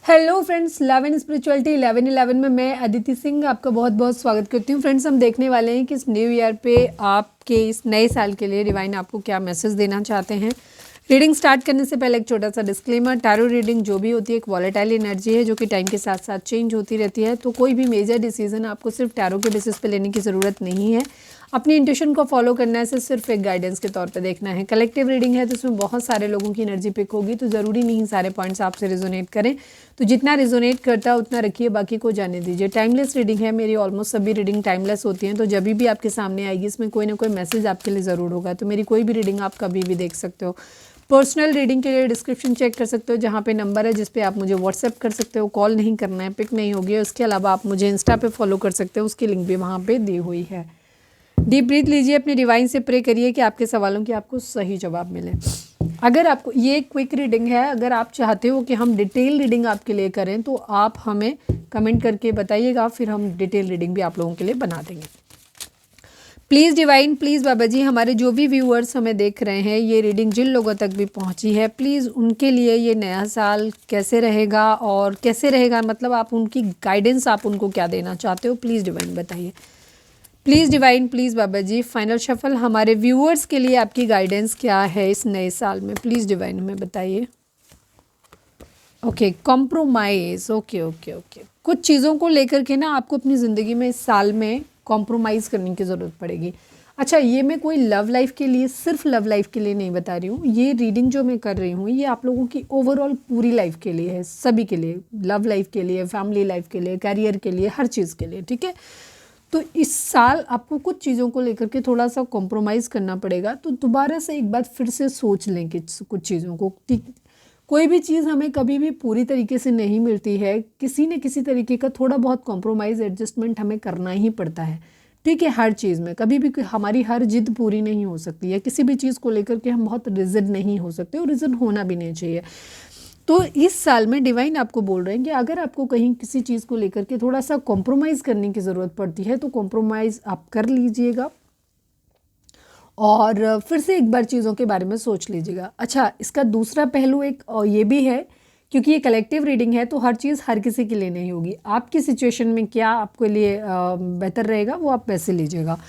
Hello friends, love and spirituality 1111 में मैं अदिति सिंह आपका बहुत बहुत स्वागत करती हूँ। फ्रेंड्स, हम देखने वाले हैं कि इस न्यू ईयर पे आपके इस नए साल के लिए डिवाइन आपको क्या मैसेज देना चाहते हैं। रीडिंग स्टार्ट करने से पहले एक छोटा सा डिस्क्लेमर, टैरो रीडिंग जो भी होती है एक वॉलेटाइल एनर्जी है जो कि टाइम के साथ साथ चेंज होती रहती है। तो कोई भी मेजर डिसीजन आपको सिर्फ टैरो के बेसिस पे लेने की ज़रूरत नहीं है। अपनी इंट्यूशन को फॉलो करना है, सिर्फ एक गाइडेंस के तौर पे देखना है। कलेक्टिव रीडिंग है तो इसमें बहुत सारे लोगों की एनर्जी पिक होगी, तो ज़रूरी नहीं सारे पॉइंट्स आपसे रिजोनेट करें। तो जितना रिजोनेट करता है उतना रखिए, बाकी को जाने दीजिए। टाइमलेस रीडिंग है, मेरी ऑलमोस्ट सभी रीडिंग टाइमलेस होती हैं, तो जब भी आपके सामने आएगी इसमें कोई ना कोई मैसेज आपके लिए ज़रूर होगा। तो मेरी कोई भी रीडिंग आप कभी भी देख सकते हो। पर्सनल रीडिंग के लिए डिस्क्रिप्शन चेक कर सकते हो, जहाँ पे नंबर है जिस पे आप मुझे व्हाट्सएप कर सकते हो। कॉल नहीं करना है, पिक नहीं होगी। उसके अलावा आप मुझे इंस्टा पे फॉलो कर सकते हो, उसकी लिंक भी वहाँ पे दी हुई है। डीप ब्रीथ लीजिए, अपने डिवाइन से प्रे करिए कि आपके सवालों की आपको सही जवाब मिले। अगर आपको ये क्विक रीडिंग है, अगर आप चाहते हो कि हम डिटेल रीडिंग आपके लिए करें तो आप हमें कमेंट करके बताइएगा, फिर हम डिटेल रीडिंग भी आप लोगों के लिए बना देंगे। Please divine, please Baba ji, हमारे जो भी व्यूअर्स हमें देख रहे हैं, ये रीडिंग जिन लोगों तक भी पहुंची है, प्लीज़ उनके लिए ये नया साल कैसे रहेगा और कैसे रहेगा, मतलब आप उनकी गाइडेंस, आप उनको क्या देना चाहते हो, प्लीज़ डिवाइन बताइए। Please divine, please Baba ji, final shuffle हमारे व्यूअर्स के लिए आपकी गाइडेंस क्या है इस नए साल में, प्लीज़ डिवाइन हमें बताइए। Okay, compromise, okay. कुछ चीज़ों को लेकर के ना आपको अपनी ज़िंदगी में इस साल में कॉम्प्रोमाइज़ करने की ज़रूरत पड़ेगी। अच्छा, ये मैं कोई लव लाइफ के लिए, सिर्फ लव लाइफ के लिए नहीं बता रही हूँ। ये रीडिंग जो मैं कर रही हूँ ये आप लोगों की ओवरऑल पूरी लाइफ के लिए है, सभी के लिए, लव लाइफ के लिए, फैमिली लाइफ के लिए, कैरियर के लिए, हर चीज़ के लिए, ठीक है। तो इस साल आपको कुछ चीज़ों को लेकर के थोड़ा सा कॉम्प्रोमाइज़ करना पड़ेगा। तो दोबारा से एक बार फिर से सोच लें कि कुछ चीज़ों को, कोई भी चीज़ हमें कभी भी पूरी तरीके से नहीं मिलती है, किसी न किसी तरीके का थोड़ा बहुत कॉम्प्रोमाइज़ एडजस्टमेंट हमें करना ही पड़ता है, ठीक है। हर चीज़ में कभी भी हमारी हर जिद पूरी नहीं हो सकती है, किसी भी चीज़ को लेकर के हम बहुत रिजिड नहीं हो सकते और रिजिड होना भी नहीं चाहिए। तो इस साल में डिवाइन आपको बोल रहे हैं कि अगर आपको कहीं किसी चीज़ को लेकर के थोड़ा सा कॉम्प्रोमाइज़ करने की ज़रूरत पड़ती है तो कॉम्प्रोमाइज़ आप कर लीजिएगा और फिर से एक बार चीज़ों के बारे में सोच लीजिएगा। अच्छा, इसका दूसरा पहलू एक ये भी है, क्योंकि ये कलेक्टिव रीडिंग है तो हर चीज़ हर किसी के लिए नहीं होगी। आपकी सिचुएशन में क्या आपके लिए बेहतर रहेगा वो आप वैसे लीजिएगा।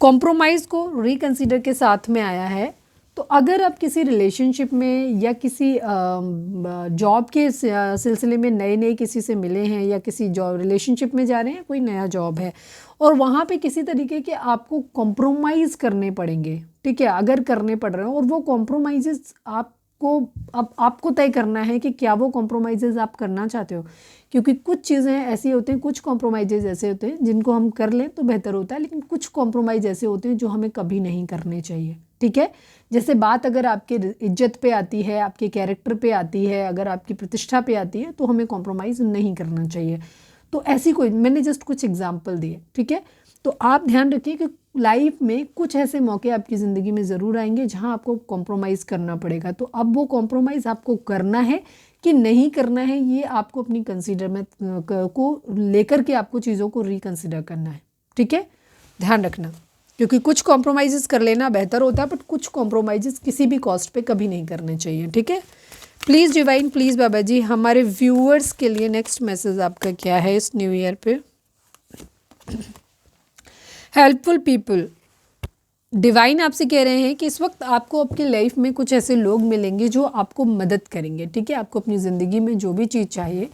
कॉम्प्रोमाइज़ को रिकंसीडर के साथ में आया है। तो अगर आप किसी रिलेशनशिप में या किसी जॉब के सिलसिले में नए नए किसी से मिले हैं या किसी जॉब रिलेशनशिप में जा रहे हैं, कोई नया जॉब है और वहाँ पे किसी तरीके के आपको कॉम्प्रोमाइज़ करने पड़ेंगे, ठीक है। अगर करने पड़ रहे हैं और वो कॉम्प्रोमाइज़ आपको, अब आपको तय करना है कि क्या वो कॉम्प्रोमाइज़ आप करना चाहते हो, क्योंकि कुछ चीज़ें ऐसी होती हैं, कुछ कॉम्प्रोमाइज़ ऐसे होते हैं जिनको हम कर लें तो बेहतर होता है, लेकिन कुछ कॉम्प्रोमाइज़ ऐसे होते हैं जो हमें कभी नहीं करने चाहिए, ठीक है। जैसे बात अगर आपके इज्जत पे आती है, आपके कैरेक्टर पे आती है, अगर आपकी प्रतिष्ठा पे आती है तो हमें कॉम्प्रोमाइज़ नहीं करना चाहिए। तो ऐसी कोई, मैंने जस्ट कुछ एग्जाम्पल दिए, ठीक है। तो आप ध्यान रखिए कि लाइफ में कुछ ऐसे मौके आपकी ज़िंदगी में ज़रूर आएंगे जहां आपको कॉम्प्रोमाइज़ करना पड़ेगा। तो अब वो कॉम्प्रोमाइज़ आपको करना है कि नहीं करना है, ये आपको अपनी कंसीडर में को लेकर के आपको चीज़ों को रिकंसिडर करना है, ठीक है। ध्यान रखना, क्योंकि कुछ कॉम्प्रोमाइज़ कर लेना बेहतर होता है, बट कुछ कॉम्प्रोमाइज़ किसी भी कॉस्ट पे कभी नहीं करने चाहिए, ठीक है। Please divine, please Baba ji, हमारे व्यूअर्स के लिए नेक्स्ट मैसेज आपका क्या है इस न्यू ईयर पे। हेल्पफुल पीपल, डिवाइन आपसे कह रहे हैं कि इस वक्त आपको आपकी लाइफ में कुछ ऐसे लोग मिलेंगे जो आपको मदद करेंगे, ठीक है। आपको अपनी ज़िंदगी में जो भी चीज़ चाहिए,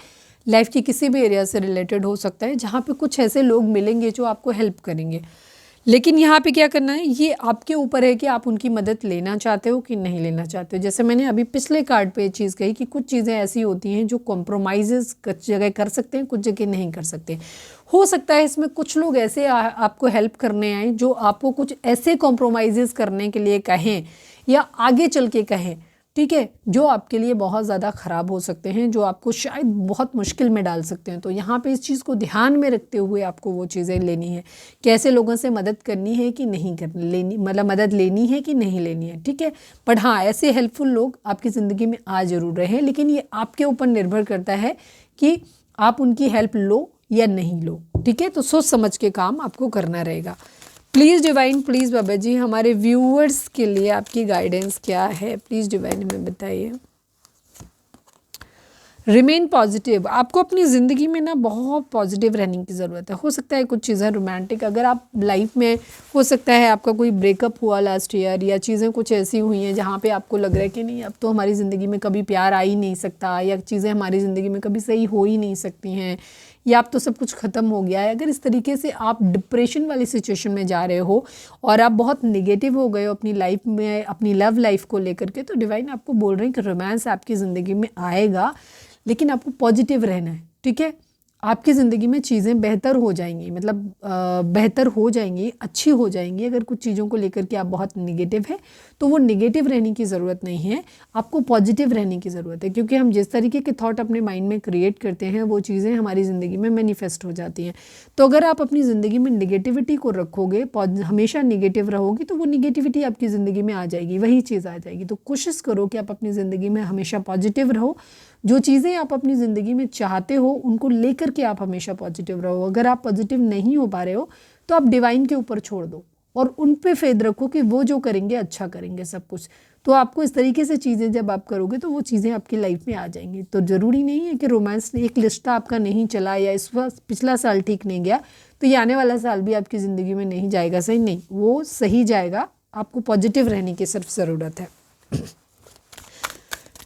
लाइफ की किसी भी एरिया से रिलेटेड हो सकता है, जहाँ पे कुछ ऐसे लोग मिलेंगे जो आपको हेल्प करेंगे। लेकिन यहाँ पे क्या करना है, ये आपके ऊपर है कि आप उनकी मदद लेना चाहते हो कि नहीं लेना चाहते हो। जैसे मैंने अभी पिछले कार्ड पे ये चीज़ कही कि कुछ चीज़ें ऐसी होती हैं जो कॉम्प्रोमाइज़ कुछ जगह कर सकते हैं, कुछ जगह नहीं कर सकते। हो सकता है इसमें कुछ लोग ऐसे आपको हेल्प करने आए जो आपको कुछ ऐसे कॉम्प्रोमाइज़ करने के लिए कहें या आगे चल के कहें, ठीक है, जो आपके लिए बहुत ज़्यादा ख़राब हो सकते हैं, जो आपको शायद बहुत मुश्किल में डाल सकते हैं। तो यहाँ पे इस चीज़ को ध्यान में रखते हुए आपको वो चीज़ें लेनी है, कैसे लोगों से मदद करनी है कि नहीं करनी, लेनी, मतलब मदद लेनी है कि नहीं लेनी है, ठीक है। बट हाँ, ऐसे हेल्पफुल लोग आपकी ज़िंदगी में आ ज़रूर रहे हैं, लेकिन ये आपके ऊपर निर्भर करता है कि आप उनकी हेल्प लो या नहीं लो, ठीक है। तो सोच समझ के काम आपको करना रहेगा। Please divine, please Baba ji, हमारे व्यूअर्स के लिए आपकी गाइडेंस क्या है, प्लीज़ डिवाइन हमें बताइए। Remain positive. आपको अपनी ज़िंदगी में ना बहुत पॉजिटिव रहने की ज़रूरत है। हो सकता है कुछ चीज़ें रोमांटिक, अगर आप लाइफ में, हो सकता है आपका कोई ब्रेकअप हुआ लास्ट ईयर, या चीज़ें कुछ ऐसी हुई हैं जहाँ पे आपको लग रहा है कि नहीं अब तो हमारी ज़िंदगी में कभी प्यार आ ही नहीं सकता, या चीज़ें हमारी ज़िंदगी में कभी सही हो ही नहीं सकती हैं, या अब तो सब कुछ ख़त्म हो गया है। अगर इस तरीके से आप डिप्रेशन वाली सिचुएशन में जा रहे हो और आप बहुत निगेटिव हो गए हो अपनी लाइफ में, अपनी लव लाइफ को लेकर के, तो डिवाइन आपको बोल रहे हैं कि रोमांस आपकी ज़िंदगी में आएगा, लेकिन आपको पॉजिटिव रहना है। ठीक है, आपकी ज़िंदगी में चीज़ें बेहतर हो जाएंगी, मतलब बेहतर हो जाएंगी, अच्छी हो जाएंगी। अगर कुछ चीज़ों को लेकर के आप बहुत निगेटिव है तो वो निगेटिव रहने की ज़रूरत नहीं है, आपको पॉजिटिव रहने की ज़रूरत है। क्योंकि हम जिस तरीके के थॉट अपने माइंड में क्रिएट करते हैं वो चीज़ें हमारी ज़िंदगी में मैनिफेस्ट हो जाती हैं। तो अगर आप अपनी ज़िंदगी में निगेटिविटी को रखोगे, हमेशा निगेटिव रहोगी, तो वो निगेटिविटी आपकी ज़िंदगी में आ जाएगी, वही चीज़ आ जाएगी। तो कोशिश करो कि आप अपनी ज़िंदगी में हमेशा पॉजिटिव रहो। जो चीज़ें आप अपनी ज़िंदगी में चाहते हो उनको लेकर के आप हमेशा पॉजिटिव रहो। अगर आप पॉजिटिव नहीं हो पा रहे हो तो आप डिवाइन के ऊपर छोड़ दो और उन पे फेथ रखो कि वो जो करेंगे अच्छा करेंगे सब कुछ। तो आपको इस तरीके से चीज़ें जब आप करोगे तो वो चीज़ें आपकी लाइफ में आ जाएंगी। तो ज़रूरी नहीं है कि रोमांस एक रिश्ता आपका नहीं चला या इस वक्त पिछला साल ठीक नहीं गया तो ये आने वाला साल भी आपकी ज़िंदगी में नहीं जाएगा सही, नहीं, वो सही जाएगा। आपको पॉजिटिव रहने की सिर्फ ज़रूरत है।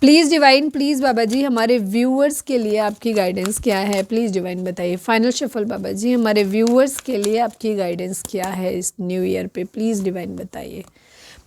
Please divine, please Baba ji हमारे व्यूअर्स के लिए आपकी गाइडेंस क्या है, प्लीज़ डिवाइन बताइए। फाइनल शफल बाबा जी हमारे व्यूअर्स के लिए आपकी गाइडेंस क्या है इस न्यू ईयर पे, प्लीज़ डिवाइन बताइए।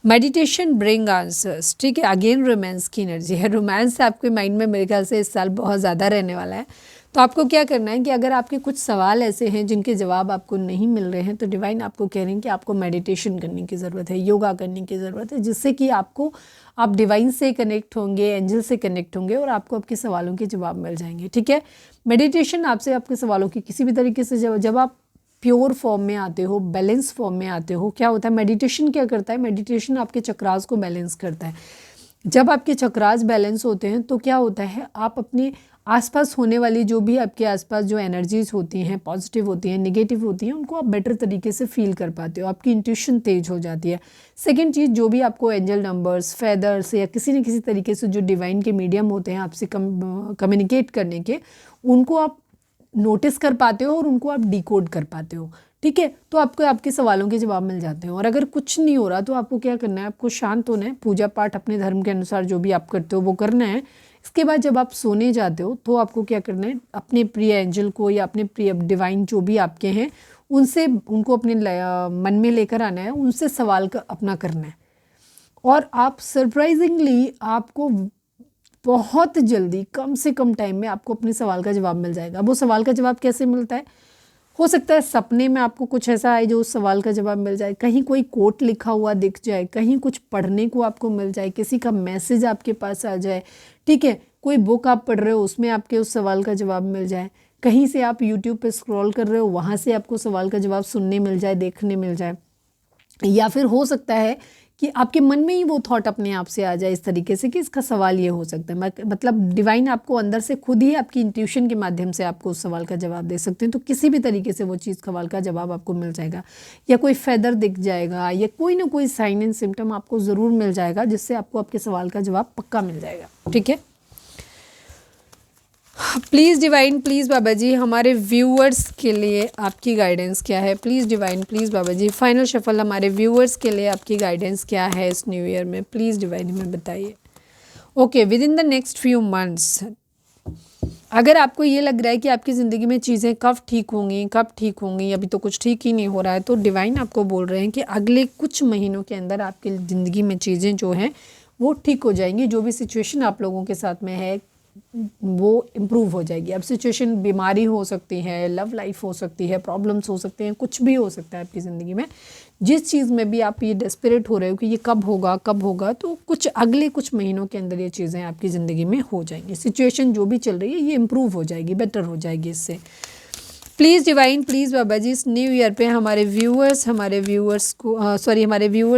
मेडिटेशन ब्रिंग आंसर्स, ठीक है। अगेन रोमांस की एनर्जी है, रोमांस आपके माइंड में मेरे ख्याल से इस साल बहुत ज़्यादा रहने वाला है। तो आपको क्या करना है कि अगर आपके कुछ सवाल ऐसे हैं जिनके जवाब आपको नहीं मिल रहे हैं तो डिवाइन आपको कह रहे हैं कि आपको मेडिटेशन करने की ज़रूरत है, योगा करने की ज़रूरत है, जिससे कि आपको, आप डिवाइन से कनेक्ट होंगे, एंजल से कनेक्ट होंगे और आपको आपके सवालों के जवाब मिल जाएंगे। ठीक है, मेडिटेशन आपसे आपके सवालों की किसी भी तरीके से जब आप प्योर फॉर्म में आते हो, बैलेंस फॉर्म में आते हो, क्या होता है मेडिटेशन क्या करता है, मेडिटेशन आपके चक्रास को बैलेंस करता है। जब आपके चक्रास बैलेंस होते हैं तो क्या होता है, आप अपने आसपास होने वाली जो भी आपके आसपास जो एनर्जीज होती हैं, पॉजिटिव होती हैं, नेगेटिव होती हैं, उनको आप बेटर तरीके से फील कर पाते हो, आपकी इंट्यूशन तेज हो जाती है। सेकंड चीज़, जो भी आपको एंजल नंबर्स, फेदर्स या किसी न किसी तरीके से जो डिवाइन के मीडियम होते हैं आपसे कम्युनिकेट करने के, उनको आप नोटिस कर पाते हो और उनको आप डिकोड कर पाते हो। ठीक है, तो आपको आपके सवालों के जवाब मिल जाते हैं। और अगर कुछ नहीं हो रहा तो आपको क्या करना है, आपको शांत होना है, पूजा पाठ अपने धर्म के अनुसार जो भी आप करते हो वो करना है। इसके बाद जब आप सोने जाते हो तो आपको क्या करना है, अपने प्रिय एंजल को या अपने प्रिय डिवाइन जो भी आपके हैं उनसे, उनको अपने मन में लेकर आना है, उनसे सवाल अपना करना है। और आप सरप्राइजिंगली आपको बहुत जल्दी, कम से कम टाइम में आपको अपने सवाल का जवाब मिल जाएगा। वो सवाल का जवाब कैसे मिलता है, हो सकता है सपने में आपको कुछ ऐसा आए जो उस सवाल का जवाब मिल जाए, कहीं कोई कोट लिखा हुआ दिख जाए, कहीं कुछ पढ़ने को आपको मिल जाए, किसी का मैसेज आपके पास आ जाए। ठीक है, कोई बुक आप पढ़ रहे हो उसमें आपके उस सवाल का जवाब मिल जाए, कहीं से आप यूट्यूब पे स्क्रॉल कर रहे हो वहाँ से आपको सवाल का जवाब सुनने मिल जाए, देखने मिल जाए। या फिर हो सकता है कि आपके मन में ही वो थॉट अपने आप से आ जाए इस तरीके से कि इसका सवाल ये हो सकता है। मतलब डिवाइन आपको अंदर से खुद ही आपकी इंट्यूशन के माध्यम से आपको उस सवाल का जवाब दे सकते हैं। तो किसी भी तरीके से वो चीज़, सवाल का जवाब आपको मिल जाएगा, या कोई फेदर दिख जाएगा, या कोई ना कोई साइन एंड सिम्टम आपको ज़रूर मिल जाएगा जिससे आपको आपके सवाल का जवाब पक्का मिल जाएगा। ठीक है, please divine, please Baba ji हमारे व्यूअर्स के लिए आपकी गाइडेंस क्या है, please divine, please Baba ji final shuffle हमारे व्यूअर्स के लिए आपकी गाइडेंस क्या है इस न्यू ईयर में, प्लीज़ डिवाइन हमें बताइए। Okay, within the next few months, अगर आपको ये लग रहा है कि आपकी ज़िंदगी में चीज़ें कब ठीक होंगी, अभी तो कुछ ठीक ही नहीं हो रहा है, तो डिवाइन आपको बोल रहे हैं कि अगले कुछ महीनों के अंदर आपकी ज़िंदगी में चीज़ें जो हैं वो ठीक हो जाएंगी। जो भी सिचुएशन आप लोगों के साथ में है वो इम्प्रूव हो जाएगी। अब सिचुएशन, बीमारी हो सकती है, लव लाइफ हो सकती है, प्रॉब्लम्स हो सकते हैं, कुछ भी हो सकता है आपकी ज़िंदगी में। जिस चीज़ में भी आप ये डेस्परेट हो रहे हो कि ये कब होगा, तो अगले कुछ महीनों के अंदर ये चीज़ें आपकी ज़िंदगी में हो जाएंगी। सिचुएशन जो भी चल रही है ये इम्प्रूव हो जाएगी, बेटर हो जाएगी इससे। प्लीज़ डिवाइन, प्लीज़ बाबा जी इस न्यू ईयर पे हमारे व्यूअर्स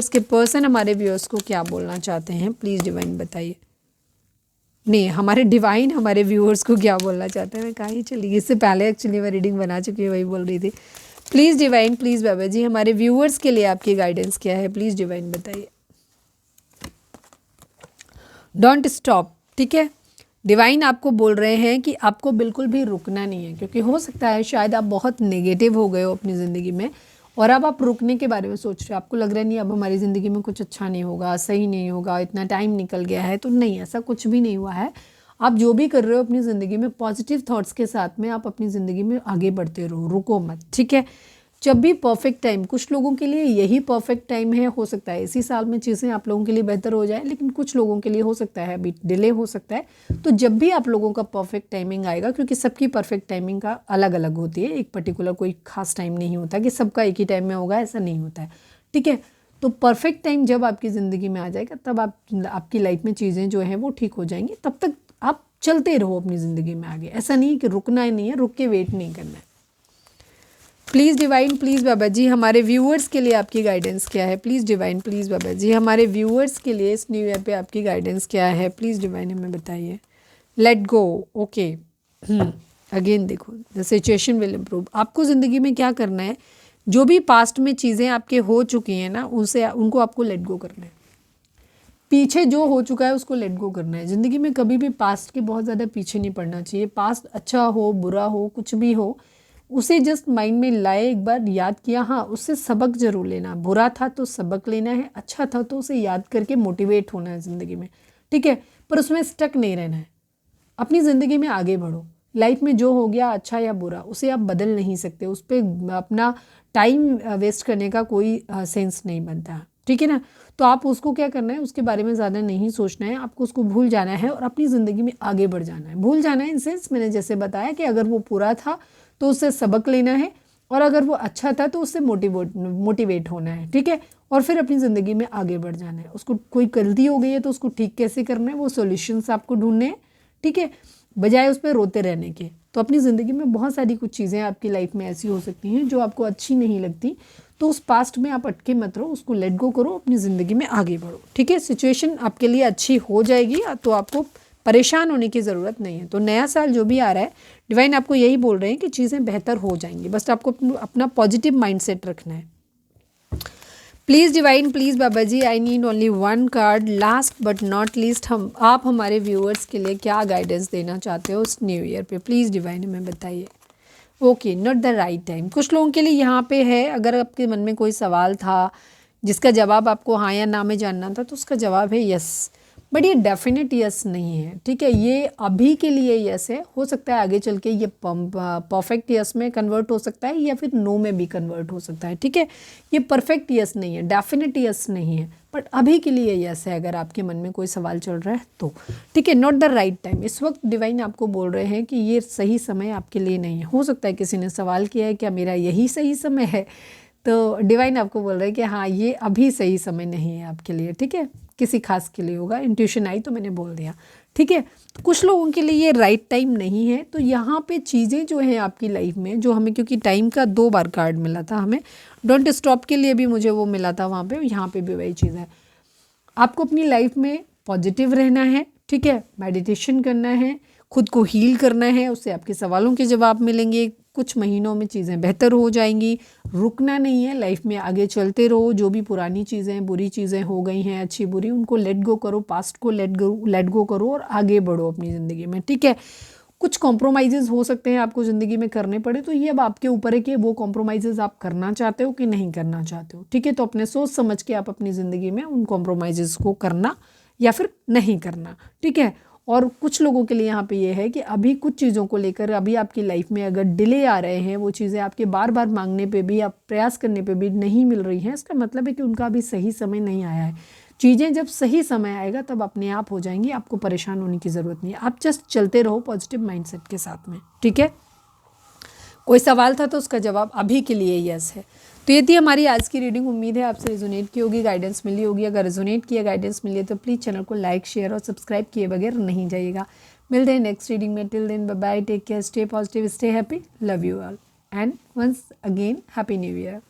के पर्सन हमारे व्यूअर्स को क्या बोलना चाहते हैं, प्लीज़ डिवाइन बताइए। नहीं, हमारे डिवाइन हमारे व्यूअर्स को क्या बोलना चाहते हैं, मैं कहाँ ही चली गई, इससे पहले एक्चुअली मैं रीडिंग बना चुकी हूँ, वही बोल रही थी। Please divine, please Baba ji हमारे व्यूअर्स के लिए आपकी गाइडेंस क्या है, प्लीज़ डिवाइन बताइए। डोंट स्टॉप, ठीक है, डिवाइन आपको बोल रहे हैं कि आपको बिल्कुल भी रुकना नहीं है, क्योंकि हो सकता है शायद आप बहुत नेगेटिव हो गए हो अपनी ज़िंदगी में और अब आप रुकने के बारे में सोच रहे हो। आपको लग रहा है नहीं अब हमारी ज़िंदगी में कुछ अच्छा नहीं होगा, सही नहीं होगा, इतना टाइम निकल गया है। तो नहीं, ऐसा कुछ भी नहीं हुआ है। आप जो भी कर रहे हो अपनी ज़िंदगी में पॉजिटिव थॉट्स के साथ में आप अपनी ज़िंदगी में आगे बढ़ते रहो, रुको मत, ठीक है। जब भी परफेक्ट टाइम, कुछ लोगों के लिए यही परफेक्ट टाइम है, हो सकता है इसी साल में चीज़ें आप लोगों के लिए बेहतर हो जाए, लेकिन कुछ लोगों के लिए हो सकता है अभी डिले हो सकता है। तो जब भी आप लोगों का परफेक्ट टाइमिंग आएगा, क्योंकि सबकी परफेक्ट टाइमिंग का अलग अलग होती है, एक पर्टिकुलर कोई खास टाइम नहीं होता कि सबका एक ही टाइम में होगा, ऐसा नहीं होता है, ठीक है। तो परफेक्ट टाइम जब आपकी ज़िंदगी में आ जाएगा तब आपकी लाइफ में चीज़ें जो हैं वो ठीक हो जाएंगी। तब तक आप चलते रहो अपनी ज़िंदगी में आगे, ऐसा नहीं कि रुकना ही नहीं है, रुक के वेट नहीं करना है। Please divine, please Baba ji हमारे व्यूअर्स के लिए आपकी गाइडेंस क्या है। Please divine, please Baba ji हमारे व्यूअर्स के लिए इस न्यू ईयर पे आपकी गाइडेंस क्या है। प्लीज़ डिवाइन हमें बताइए। Let go, okay. अगेन देखो, द सिचुएशन विल इम्प्रूव। आपको ज़िंदगी में क्या करना है, जो भी पास्ट में चीज़ें आपके हो चुकी हैं ना, उनको आपको लेट गो करना है। पीछे जो हो चुका है उसको लेट गो करना है। ज़िंदगी में कभी भी पास्ट के बहुत ज़्यादा पीछे नहीं पड़ना चाहिए। पास्ट अच्छा हो बुरा हो कुछ भी हो, उसे जस्ट माइंड में लाए, एक बार याद किया, हाँ उससे सबक जरूर लेना। बुरा था तो सबक लेना है, अच्छा था तो उसे याद करके मोटिवेट होना है ज़िंदगी में, ठीक है। पर उसमें स्टक नहीं रहना है, अपनी ज़िंदगी में आगे बढ़ो। लाइफ में जो हो गया अच्छा या बुरा उसे आप बदल नहीं सकते, उस पर अपना टाइम वेस्ट करने का कोई सेंस नहीं बनता, ठीक है ना। तो आप उसको क्या करना है, उसके बारे में ज़्यादा नहीं सोचना है, आपको उसको भूल जाना है और अपनी ज़िंदगी में आगे बढ़ जाना है। भूल जाना है इन सेंस, मैंने जैसे बताया कि अगर वो पूरा था तो उससे सबक लेना है, और अगर वो अच्छा था तो उससे मोटिवेट होना है, ठीक है। और फिर अपनी ज़िंदगी में आगे बढ़ जाना है। उसको कोई गलती हो गई है तो उसको ठीक कैसे करना है, वो सॉल्यूशंस आपको ढूंढने हैं, ठीक है, बजाय उस पर रोते रहने के। तो अपनी ज़िंदगी में बहुत सारी कुछ चीज़ें आपकी लाइफ में ऐसी हो सकती हैं जो आपको अच्छी नहीं लगती, तो उस पास्ट में आप अटके मत रहो, उसको लेट गो करो, अपनी ज़िंदगी में आगे बढ़ो, ठीक है। सिचुएशन आपके लिए अच्छी हो जाएगी, तो आपको परेशान होने की ज़रूरत नहीं है। तो नया साल जो भी आ रहा है, डिवाइन आपको यही बोल रहे हैं कि चीज़ें बेहतर हो जाएंगी, बस आपको अपना पॉजिटिव माइंडसेट रखना है। Please divine, please Baba ji, I need only one card. Last but not least, आप हमारे व्यूअर्स के लिए क्या गाइडेंस देना चाहते हो उस न्यू ईयर पे, प्लीज़ डिवाइन हमें बताइए। Okay, not the right time. कुछ लोगों के लिए यहाँ पे है, अगर आपके मन में कोई सवाल था जिसका जवाब आपको हाँ या ना में जानना था, तो उसका जवाब है यस, बट ये डेफिनेट यस नहीं है, ठीक है। ये अभी के लिए यस है, हो सकता है आगे चल के ये परफेक्ट यस में कन्वर्ट हो सकता है या फिर नो में भी कन्वर्ट हो सकता है, ठीक है। ये परफेक्ट यस नहीं है, डेफिनेट यस नहीं है, बट अभी के लिए यस है। अगर आपके मन में कोई सवाल चल रहा है तो, ठीक है। नॉट द राइट टाइम, इस वक्त डिवाइन आपको बोल रहे हैं कि ये सही समय आपके लिए नहीं है। हो सकता है किसी ने सवाल किया है क्या मेरा यही सही समय है, तो डिवाइन आपको बोल रहे हैं कि हाँ ये अभी सही समय नहीं है आपके लिए, ठीक है। किसी खास के लिए होगा, इंट्यूशन आई तो मैंने बोल दिया, ठीक है। कुछ लोगों के लिए ये राइट टाइम नहीं है। तो यहाँ पे चीज़ें जो हैं आपकी लाइफ में, जो हमें, क्योंकि टाइम का 2 बार कार्ड मिला था हमें, डोंट स्टॉप के लिए भी मुझे वो मिला था वहाँ पे, यहाँ पे भी वही चीज़ है। आपको अपनी लाइफ में पॉजिटिव रहना है, ठीक है, मेडिटेशन करना है, खुद को हील करना है, उससे आपके सवालों के जवाब मिलेंगे, कुछ महीनों में चीज़ें बेहतर हो जाएंगी। रुकना नहीं है, लाइफ में आगे चलते रहो। जो भी पुरानी चीज़ें, बुरी चीज़ें हो गई हैं, अच्छी बुरी, उनको लेट गो करो, पास्ट को लेट गो करो और आगे बढ़ो अपनी ज़िंदगी में, ठीक है। कुछ कॉम्प्रोमाइज़ेज़ हो सकते हैं आपको ज़िंदगी में करने पड़े, तो ये अब आपके ऊपर है कि वो कॉम्प्रोमाइज़ेज़ आप करना चाहते हो कि नहीं करना चाहते हो, ठीक है। तो अपने सोच समझ के आप अपनी ज़िंदगी में उन कॉम्प्रोमाइज़ेज़ को करना या फिर नहीं करना, ठीक है। और कुछ लोगों के लिए यहाँ पे ये है कि अभी कुछ चीज़ों को लेकर अभी आपकी लाइफ में अगर डिले आ रहे हैं, वो चीज़ें आपके बार बार मांगने पे भी, आप प्रयास करने पे भी नहीं मिल रही हैं, इसका मतलब है कि उनका अभी सही समय नहीं आया है। चीज़ें जब सही समय आएगा तब अपने आप हो जाएंगी, आपको परेशान होने की ज़रूरत नहीं है। आप जस्ट चलते रहो पॉजिटिव माइंडसेट के साथ में, ठीक है। कोई सवाल था तो उसका जवाब अभी के लिए यस है। तो ये थी हमारी आज की रीडिंग। उम्मीद है आपसे रेजोनेट की होगी, गाइडेंस मिली होगी। अगर रेजोनेट किया, गाइडेंस मिली है तो प्लीज़ चैनल को लाइक, शेयर और सब्सक्राइब किए बगैर नहीं जाइएगा। मिलते हैं नेक्स्ट रीडिंग में। Till then bye bye, take care, stay positive, stay happy, love you all and once again happy new year.